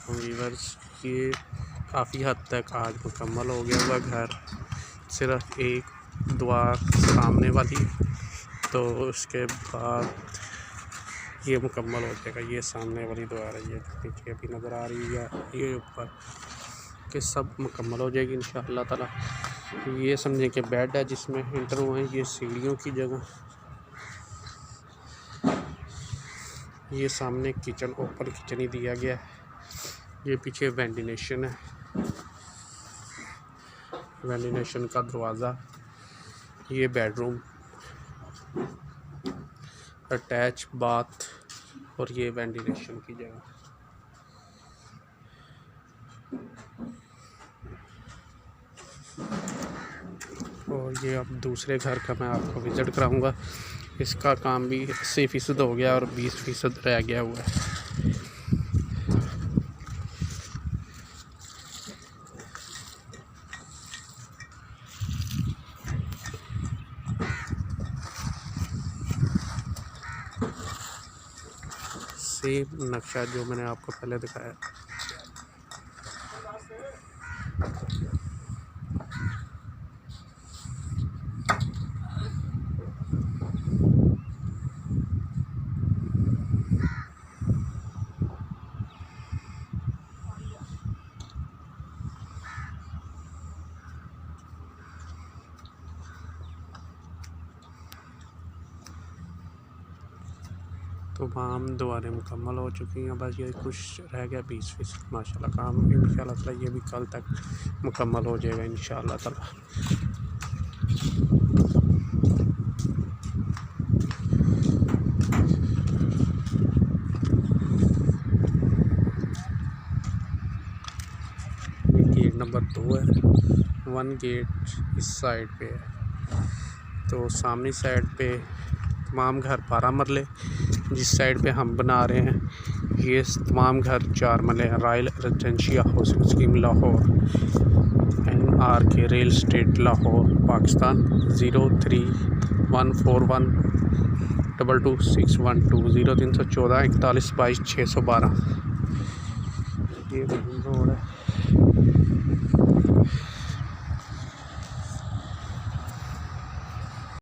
वालेकुम व्यूअर्स। ये काफ़ी हद तक आज मुकम्मल हो गया हुआ घर, सिर्फ एक द्वार सामने वाली, तो उसके बाद ये मुकम्मल हो जाएगा। ये सामने वाली द्वार है, ये पीछे अभी नज़र आ रही है, ये ऊपर के सब मुकम्मल हो जाएगी इंशाअल्लाह ताला। ये समझे कि बेड है जिसमें इंटर हुए हैं। ये सीढ़ियों की जगह, ये सामने किचन, ओपन किचन ही दिया गया है। ये पीछे वेंटिलेशन है, वेंटिलेशन का दरवाज़ा। ये बेडरूम, अटैच बाथ और ये वेंटिलेशन की जगह। और ये अब दूसरे घर का मैं आपको विज़िट कराऊंगा। इसका काम भी 80% हो गया और 20% रह गया हुआ है। सेम नक्शा जो मैंने आपको पहले दिखाया। तमाम दुआरें मुकम्मल हो चुकी हैं, बस ये कुछ रह गया 20% माशाल्लाह। काम इंशाअल्लाह ताला ये भी कल तक मुकम्मल हो जाएगा इंशाअल्लाह ताला। गेट नंबर 2 है, 1 गेट इस साइड पे है। तो सामने साइड पे तमाम घर 12 मरले, जिस साइड पे हम बना रहे हैं ये तमाम घर 4 मरले हैं। Royal residential housing scheme Lahore, NRK real estate Lahore, Pakistan. 0314122612 0314 4122 612। ये रोड है।